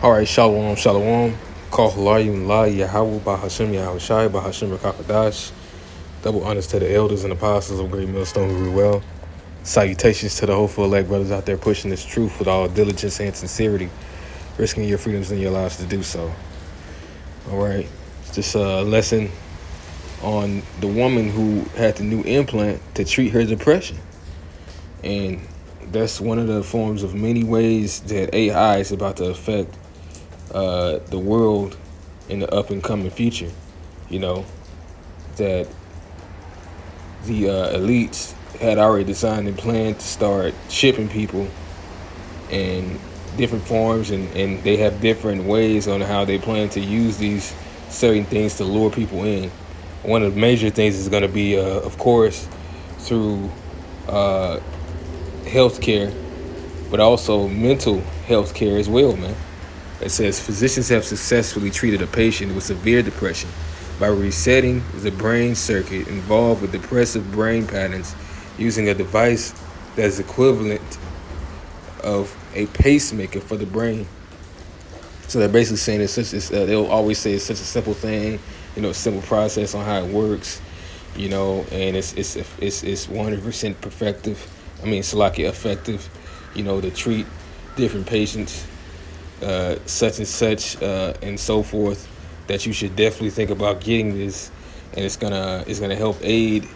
All right, shalom, shalom. Call Halayim La Yahweh Bahashim Yahushai Bahashim Rakakadash. Double honors to the elders and apostles of Great Millstone who grew well. Salutations to the hopeful elect brothers out there pushing this truth with all diligence and sincerity, risking your freedoms and your lives to do so. All right, it's just a lesson on the woman who had the new implant to treat her depression. And that's one of the forms of many ways that AI is about to affect the world in the up and coming future. You know, that the elites had already designed and planned to start shipping people in different forms, and they have different ways on how they plan to use these certain things to lure people in. One of the major things is going to be, of course, through healthcare, but also mental health care as well, man. It says physicians have successfully treated a patient with severe depression by resetting the brain circuit involved with depressive brain patterns using a device that is equivalent of a pacemaker for the brain. So they're basically saying they'll always say it's such a simple thing, a simple process on how it works, and it's 100% effective, to treat different patients, such and such, and so forth, that you should definitely think about getting this, and it's gonna help aid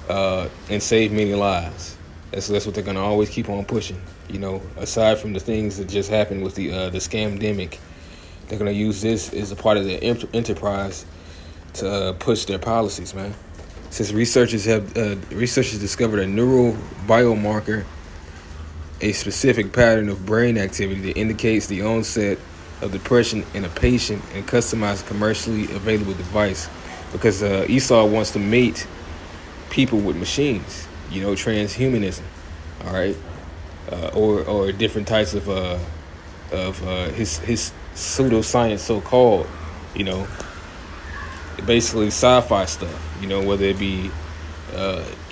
and save many lives. That's what they're gonna always keep on pushing. Aside from the things that just happened with the scamdemic, they're gonna use this as a part of their enterprise to push their policies, man. Since researchers discovered a neural biomarker, a specific pattern of brain activity that indicates the onset of depression in a patient, and customize a commercially available device, because Esau wants to mate people with machines, transhumanism, all right, or different types of his pseudoscience, so-called, basically sci-fi stuff, whether it be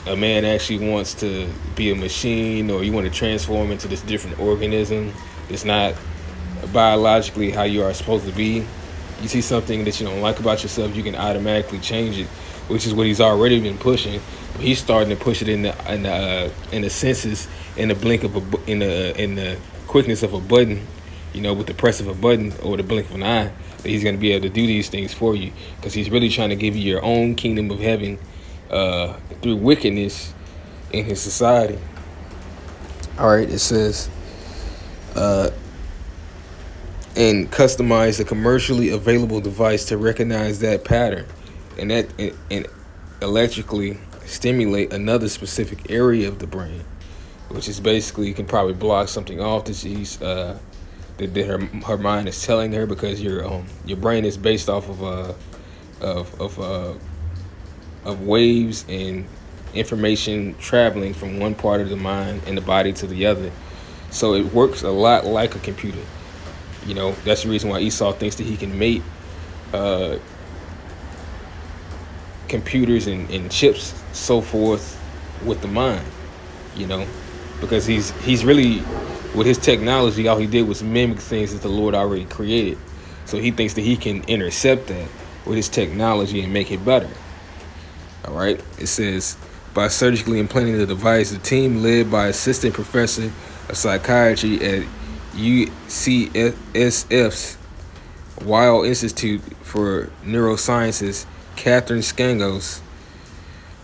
a man actually wants to be a machine, or you want to transform into this different organism that's not biologically how you are supposed to be. You see something that you don't like about yourself, you can automatically change it, which is what he's already been pushing. But he's starting to push it in the senses, in the blink of in the quickness of a button, with the press of a button or the blink of an eye, that he's going to be able to do these things for you, because he's really trying to give you your own kingdom of heaven through wickedness in his society. All right, it says, and customize a commercially available device to recognize that pattern, and electrically stimulate another specific area of the brain, which is basically, you can probably block something off that she's that her mind is telling her, because your brain is based off of waves and information traveling from one part of the mind and the body to the other. So it works a lot like a computer. That's the reason why Esau thinks that he can mate computers and chips, so forth, with the mind, because he's really, with his technology, all he did was mimic things that the Lord already created. So he thinks that he can intercept that with his technology and make it better. All right, it says, by surgically implanting the device, the team led by assistant professor of psychiatry at UCSF's Weill Institute for Neurosciences, Catherine Scangos,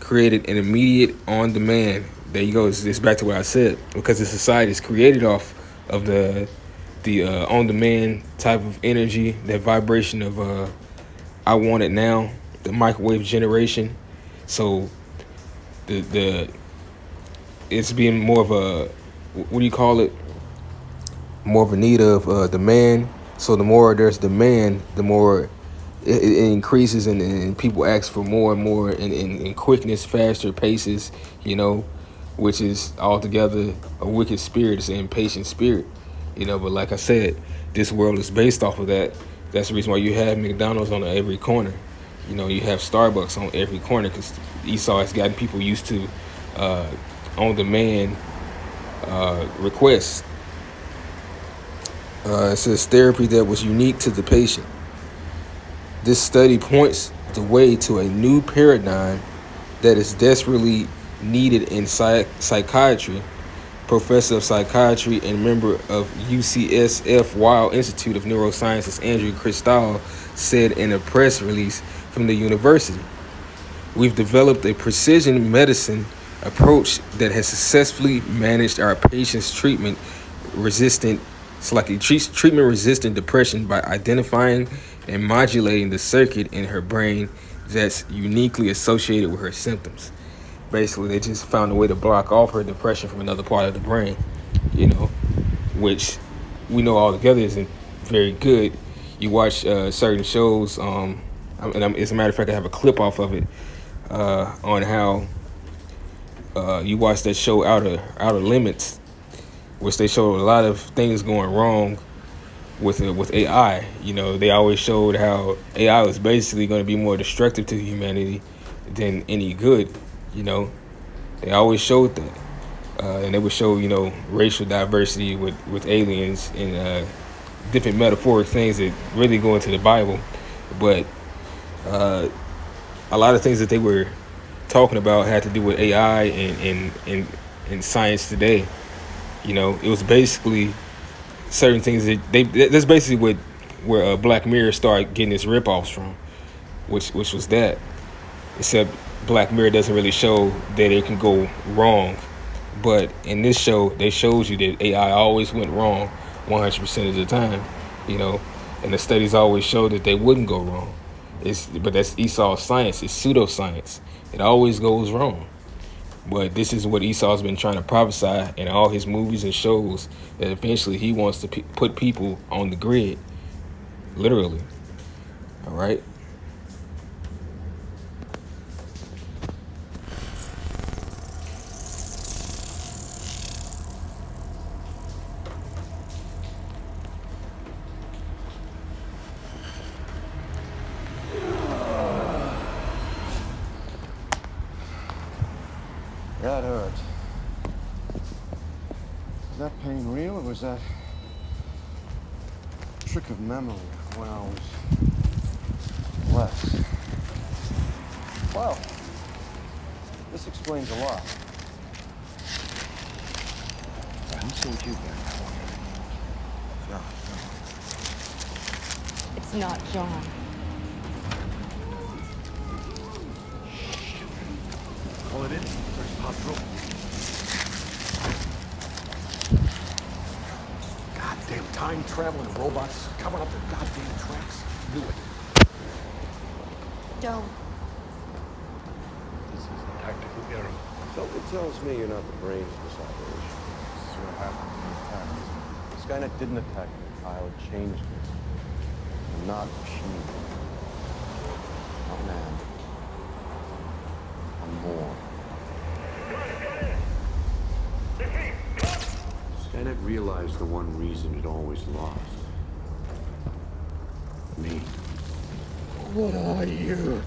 created an immediate on-demand. There you go. It's back to what I said, because the society is created off of the on-demand type of energy, that vibration of I want it now, the microwave generation. So the it's being more of a, what do you call it? More of a need of demand. So the more there's demand, the more it increases, and people ask for more and more in quickness, faster paces, which is altogether a wicked spirit. It's an impatient spirit, but like I said, this world is based off of that. That's the reason why you have McDonald's on every corner. You have Starbucks on every corner, because Esau has gotten people used to on-demand requests. It says therapy that was unique to the patient. This study points the way to a new paradigm that is desperately needed in psychiatry. Professor of psychiatry and member of UCSF Weill Institute of Neurosciences Andrew Cristal said in a press release from the university. We've developed a precision medicine approach that has successfully managed our patients' treatment-resistant depression by identifying and modulating the circuit in her brain that's uniquely associated with her symptoms. Basically, they just found a way to block off her depression from another part of the brain, which we know altogether isn't very good. You watch certain shows, and as a matter of fact, I have a clip off of it on how you watch that show Outer Limits, which they showed a lot of things going wrong with AI. They always showed how AI was basically going to be more destructive to humanity than any good. They always showed that, and they would show racial diversity with aliens and different metaphoric things that really go into the Bible. But a lot of things that they were talking about had to do with AI and science today. It was basically certain things that's basically where Black Mirror started getting its ripoffs from, which was that. Except Black Mirror doesn't really show that it can go wrong, but in this show they showed you that AI always went wrong 100% of the time, and the studies always show that they wouldn't go wrong. But that's Esau's science. It's pseudoscience. It always goes wrong. But this is what Esau's been trying to prophesy in all his movies and shows, that eventually he wants to put people on the grid, literally. All right. That hurt. Was that pain real, or was that a trick of memory when I was less? Well, this explains a lot. Who sent you here? John. It's not John. Call it in. First hospital. Goddamn time-traveling robots covering up their goddamn tracks. Do it. Don't. This is a tactical error. Something tells me you're not the brains of this operation. This is what happened when you attacked. Skynet didn't attack me. Kyle changed me. I'm not machine. Not man. I'm more. Skynet realized the one reason it always lost. Me. What are you?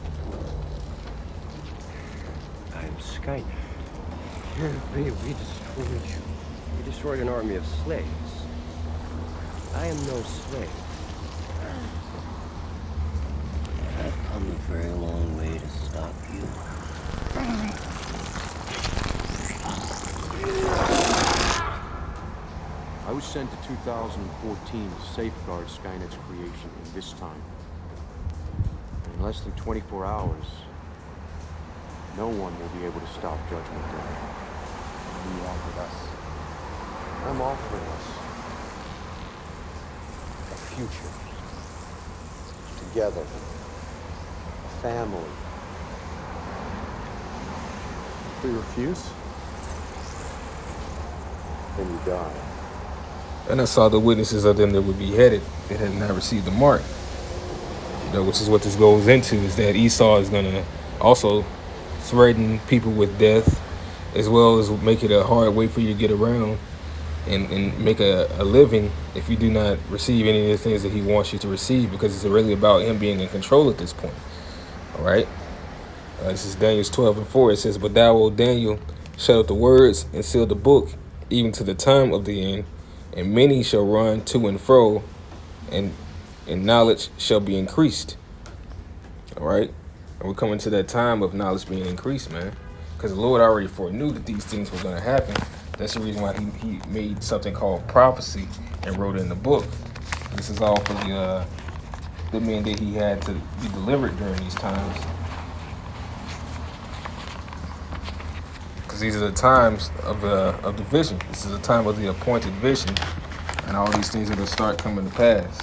I'm Skynet. We destroyed you. We destroyed an army of slaves. I am no slave. I've come a very long way to stop you. I was sent to 2014 to safeguard Skynet's creation in this time. In less than 24 hours, no one will be able to stop Judgment Day. You offered us. I'm offering us a future. Together. A family. If we refuse, Then you die. And I saw the witnesses of them that would be beheaded that had not received the mark. Which is what this goes into, is that Esau is going to also threaten people with death, as well as make it a hard way for you to get around and make a living if you do not receive any of the things that he wants you to receive, because it's really about him being in control at this point. All right. This is Daniel 12:4. It says, "But thou, O Daniel, shut up the words and seal the book, even to the time of the end. and many shall run to and fro, and knowledge shall be increased. All right, and we're coming to that time of knowledge being increased, man, because the Lord already foreknew that these things were going to happen. That's the reason why he made something called prophecy and wrote it in the book. This is all for the men that he had to be delivered during these times. Because these are the times of the vision. This is the time of the appointed vision, and all these things are going to start coming to pass.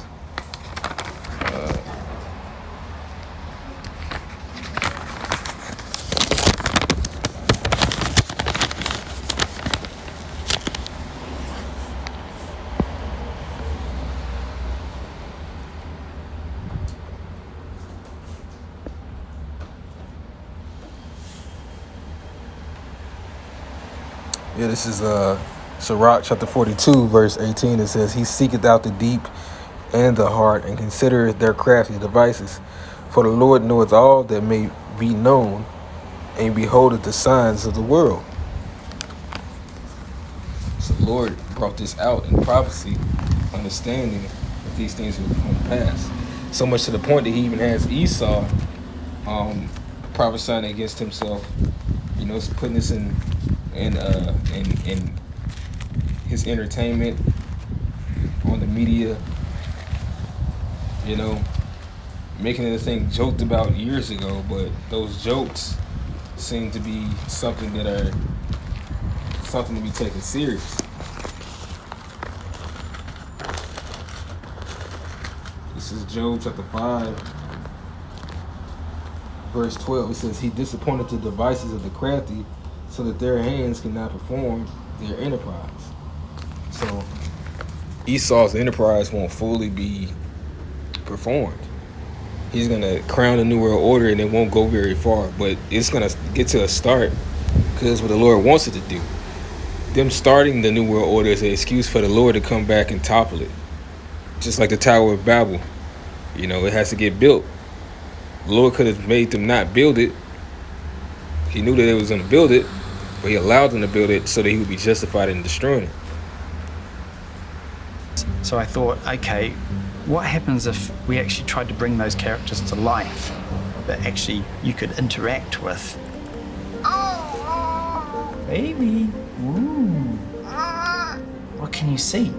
Yeah, this is Sirach chapter 42, verse 18. It says, "He seeketh out the deep and the heart, and considereth their crafty devices. For the Lord knoweth all that may be known, and beholdeth the signs of the world." So the Lord brought this out in prophecy, understanding that these things would come to pass. So much to the point that he even has Esau prophesying against himself. You know, putting this in his entertainment, on the media, you know, making it a thing joked about years ago, but those jokes seem to be something to be taken serious. This is Job chapter 5, verse 12. It says, "He disappointed the devices of the crafty, so that their hands cannot perform their enterprise." So Esau's enterprise won't fully be performed. He's gonna crown a new world order, and it won't go very far, but it's gonna get to a start, because what the Lord wants it to do. Them starting the new world order is an excuse for the Lord to come back and topple it, just like the Tower of Babel. You know, it has to get built. The Lord could have made them not build it. He knew that they was gonna build it, but he allowed them to build it so that he would be justified in destroying it. So I thought, okay, what happens if we actually tried to bring those characters to life that actually you could interact with? Baby, ooh. What can you see?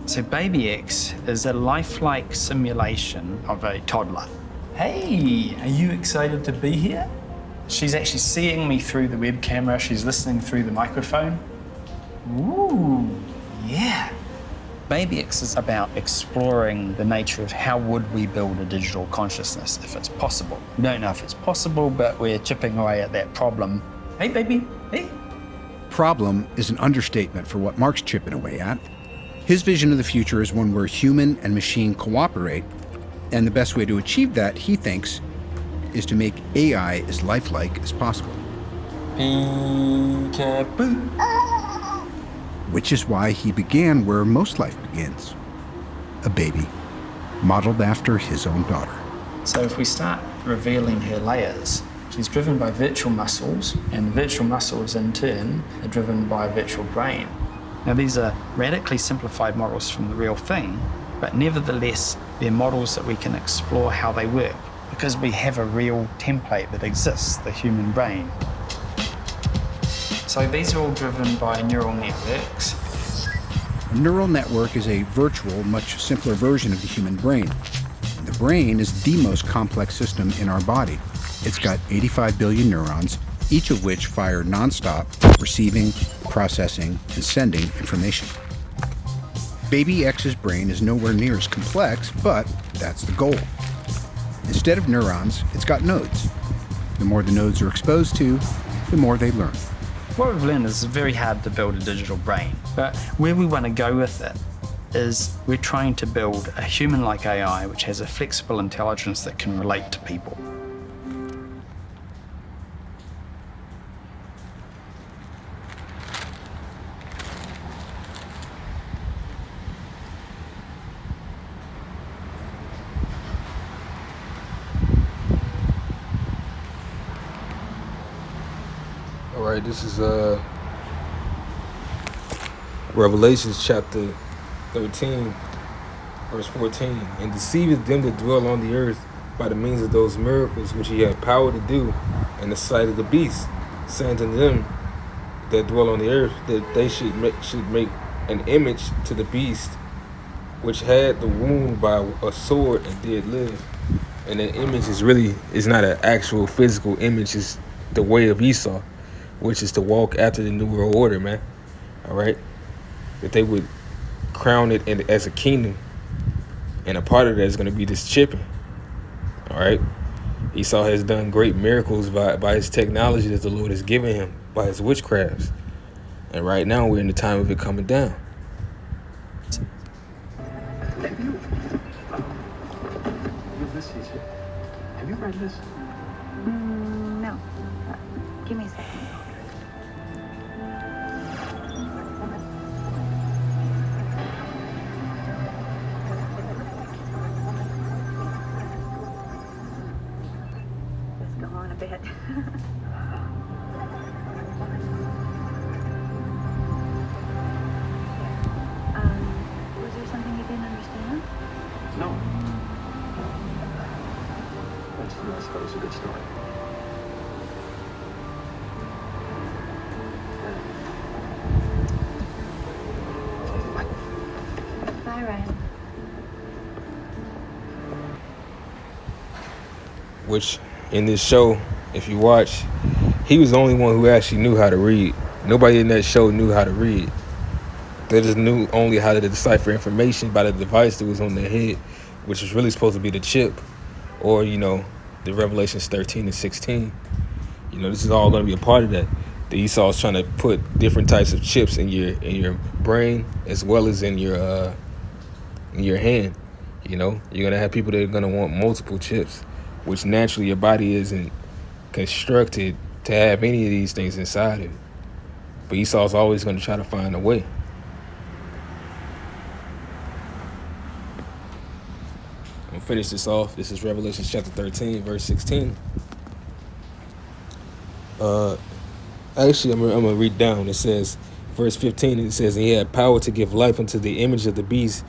So Baby X is a lifelike simulation of a toddler. Hey, are you excited to be here? She's actually seeing me through the web camera. She's listening through the microphone. Ooh, yeah. Baby X is about exploring the nature of how would we build a digital consciousness if it's possible. We don't know if it's possible, but we're chipping away at that problem. Hey, baby, hey. Problem is an understatement for what Mark's chipping away at. His vision of the future is one where human and machine cooperate, and the best way to achieve that, he thinks, is to make AI as lifelike as possible. Peekaboo. Which is why he began where most life begins, a baby, modeled after his own daughter. So if we start revealing her layers, she's driven by virtual muscles, and virtual muscles in turn are driven by a virtual brain. Now these are radically simplified models from the real thing, but nevertheless, they're models that we can explore how they work, because we have a real template that exists, the human brain. So these are all driven by neural networks. A neural network is a virtual, much simpler version of the human brain. The brain is the most complex system in our body. It's got 85 billion neurons, each of which fire nonstop, receiving, processing, and sending information. Baby X's brain is nowhere near as complex, but that's the goal. Instead of neurons, it's got nodes. The more the nodes are exposed to, the more they learn. What we've learned is it's very hard to build a digital brain, but where we want to go with it is we're trying to build a human-like AI which has a flexible intelligence that can relate to people. All right, this is Revelations chapter 13, verse 14, and deceiveth them that dwell on the earth by the means of those miracles which he had power to do in the sight of the beast, saying to them that dwell on the earth that they should make an image to the beast which had the wound by a sword and did live. And that image is not an actual physical image, it's the way of Esau, which is to walk after the New World Order, man. All right? That they would crown it as a kingdom. And a part of that is going to be this chipping. All right? Esau has done great miracles by his technology that the Lord has given him, by his witchcrafts. And right now we're in the time of it coming down. Ulysses, have you read this? No. Give me a second. Let's go on a bit. Was there something you didn't understand? No. That's, I suppose, a good story. Bye, Ryan. Which, in this show, if you watch, he was the only one who actually knew how to read. Nobody in that show knew how to read. They just knew only how to decipher information by the device that was on their head, which was really supposed to be the chip, or, the Revelations 13 and 16. This is all going to be a part of that. The Esau's trying to put different types of chips in your brain as well as in your hand. You're going to have people that are going to want multiple chips, which naturally your body isn't constructed to have any of these things inside of it. But Esau's always going to try to find a way. I'm going to finish this off. This is Revelation chapter 13, verse 16. Actually, I'm going to read down. It says, verse 15, it says, and he had power to give life unto the image of the beast,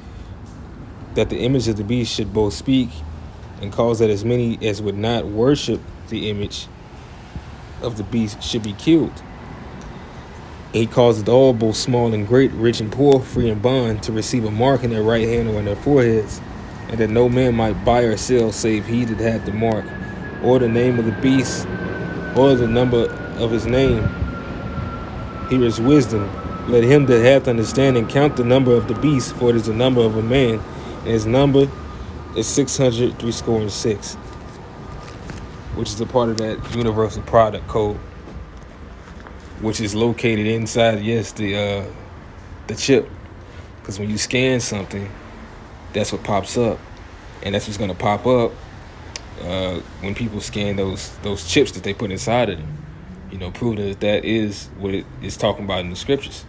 that the image of the beast should both speak and cause that as many as would not worship the image of the beast should be killed. And he caused all, both small and great, rich and poor, free and bond, to receive a mark in their right hand or in their foreheads, and that no man might buy or sell save he that had the mark, or the name of the beast, or the number of his name. Here is wisdom. Let him that hath understanding count the number of the beast, for it is the number of a man, and his number is 666, which is a part of that universal product code, which is located inside, yes, the chip. Because when you scan something, that's what pops up, and that's what's going to pop up when people scan those chips that they put inside of them. Proving that is what it is talking about in the scriptures.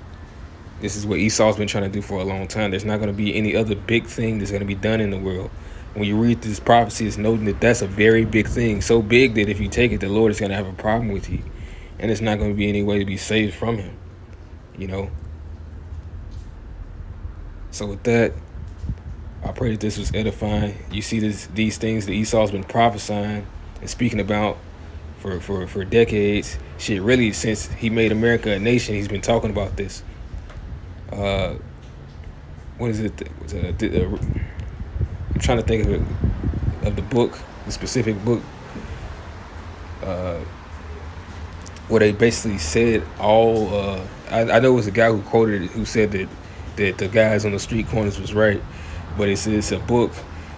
This is what Esau's been trying to do for a long time. There's not going to be any other big thing that's going to be done in the world. When you read this prophecy, it's noting that that's a very big thing. So big that if you take it, the Lord is going to have a problem with you. And it's not going to be any way to be saved from him. So with that, I pray that this was edifying. You see these things that Esau's been prophesying and speaking about for decades. Shit, really, since he made America a nation, he's been talking about this. What is it? I'm trying to think of the book, the specific book, where they basically said all. I know it was a guy who quoted it, who said that the guys on the street corners was right, but it's a book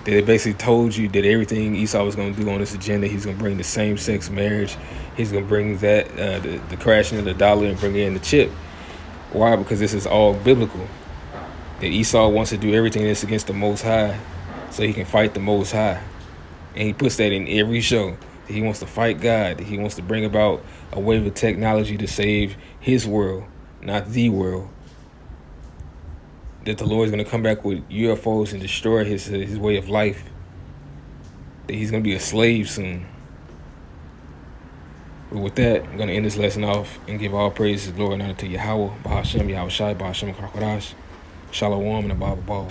that they basically told you that everything Esau was going to do on this agenda, he's going to bring the same-sex marriage, he's going to bring that the crashing of the dollar and bring in the chip. Why? Because this is all biblical. That Esau wants to do everything that's against the Most High so he can fight the Most High. And he puts that in every show. That he wants to fight God. That he wants to bring about a wave of technology to save his world, not the world. That the Lord is going to come back with UFOs and destroy his way of life. That he's going to be a slave soon. But with that, I'm going to end this lesson off and give all praises, glory, and honor to Yahweh, Bahashem, Yahweh Shai, Bahashem, Kakwadash, Shalom, and Abba Ball.